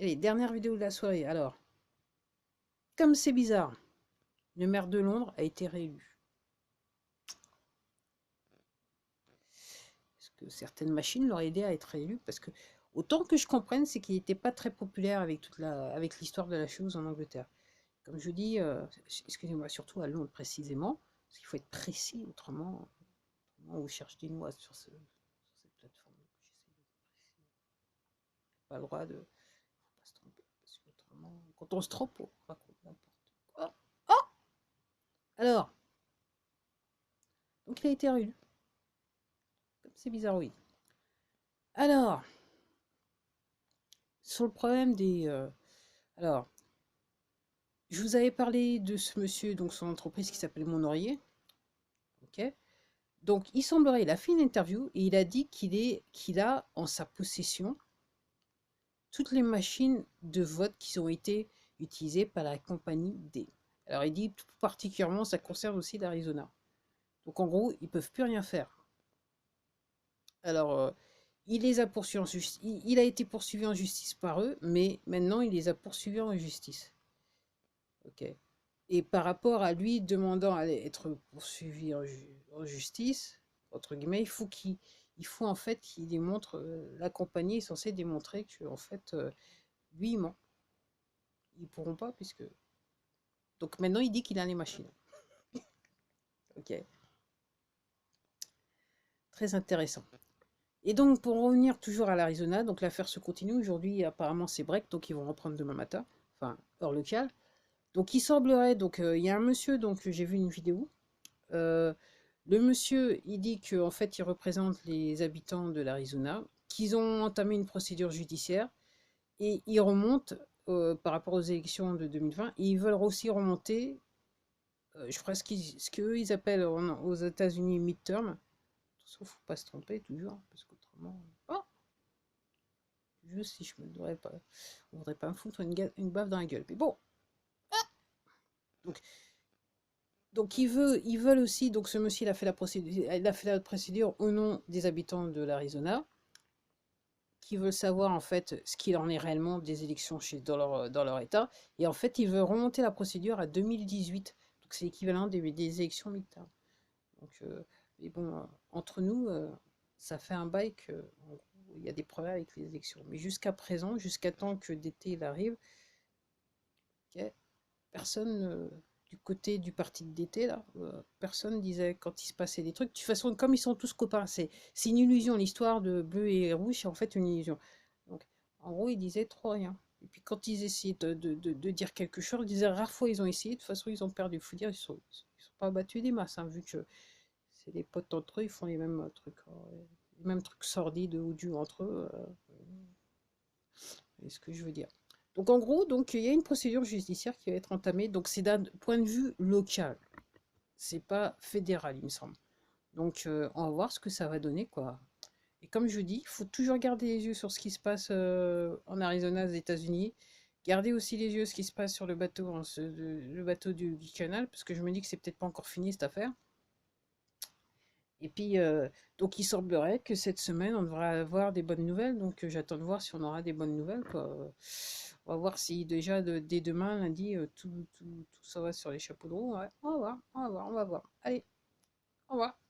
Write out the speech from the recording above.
Allez, dernière vidéo de la soirée. Alors, comme c'est bizarre, le maire de Londres a été réélu. Est-ce que certaines machines l'auraient aidé à être réélu? Parce que, autant que je comprenne, c'est qu'il n'était pas très populaire avec l'histoire de la chose en Angleterre. Comme je dis, excusez-moi, surtout à Londres précisément, parce qu'il faut être précis, autrement on cherche des noix sur cette plateforme. Pas le droit de. Faut pas se tromper. Parce que autrement, quand on se trompe, on raconte n'importe quoi. Oh. Alors, donc il a été réélu. Comme c'est bizarre, oui. Alors, sur le problème des. Alors, je vous avais parlé de ce monsieur, donc son entreprise qui s'appelle Monorier. Ok. Donc, il semblerait, il a fait une interview et il a dit qu'il a en sa possession toutes les machines de vote qui ont été utilisées par la compagnie D. Alors, il dit tout particulièrement, ça concerne aussi l'Arizona. Donc, en gros, ils ne peuvent plus rien faire. Alors, il les a poursuivis en justice. Il a été poursuivi en justice par eux, mais maintenant, il les a poursuivis en justice. Ok. Et par rapport à lui demandant à être poursuivi en justice, entre guillemets, il faut en fait qu'il démontre, la compagnie est censée démontrer que en fait, lui il ment. Ils pourront pas puisque. Donc maintenant il dit qu'il a les machines. Ok, très intéressant. Et donc pour revenir toujours à l'Arizona, donc l'affaire se continue. Aujourd'hui apparemment c'est break, donc ils vont reprendre demain matin, enfin heure locale. Donc il semblerait, donc il y a un monsieur, donc j'ai vu une vidéo. Euh, Le monsieur, il dit qu'en fait, il représente les habitants de l'Arizona, qu'ils ont entamé une procédure judiciaire et ils remontent par rapport aux élections de 2020. Et ils veulent aussi remonter, je crois, ce qu'eux ils appellent aux États-Unis midterm. Sauf faut pas se tromper toujours, parce qu'autrement. Oh, juste si je me devrais pas. On voudrait pas me foutre une baffe dans la gueule. Mais bon. Donc, ils veulent aussi. Donc ce monsieur, il a fait la procédure au nom des habitants de l'Arizona, qui veulent savoir en fait ce qu'il en est réellement des élections dans leur État. Et en fait, ils veulent remonter la procédure à 2018. Donc c'est l'équivalent des élections midterm. Donc, mais bon, entre nous, ça fait un bail que, en gros, il y a des problèmes avec les élections. Mais jusqu'à présent, jusqu'à temps que d'été il arrive, ok, personne, du côté du parti d'été, là, personne disait quand il se passait des trucs. De toute façon, comme ils sont tous copains, c'est une illusion. L'histoire de bleu et rouge, c'est en fait une illusion. Donc, en gros, ils disaient trop rien. Et puis quand ils essayaient de dire quelque chose, ils disaient rare fois ils ont essayé, de toute façon ils ont perdu. Il faut dire, ils sont pas battus des masses, hein, vu que c'est des potes entre eux, ils font les mêmes trucs sordides ou odieux entre eux. C'est ce que je veux dire. Donc en gros, donc il y a une procédure judiciaire qui va être entamée. Donc c'est d'un point de vue local. C'est pas fédéral, il me semble. Donc on va voir ce que ça va donner, quoi. Et comme je dis, il faut toujours garder les yeux sur ce qui se passe en Arizona, aux États-Unis. Garder aussi les yeux sur ce qui se passe sur le bateau, hein, le bateau du canal, parce que je me dis que c'est peut-être pas encore fini cette affaire. Et puis, donc il semblerait que cette semaine, on devrait avoir des bonnes nouvelles. Donc j'attends de voir si on aura des bonnes nouvelles, quoi. On va voir si déjà dès demain, lundi, tout ça va sur les chapeaux de roue. Ouais. On va voir, on va voir, on va voir. Allez, au revoir.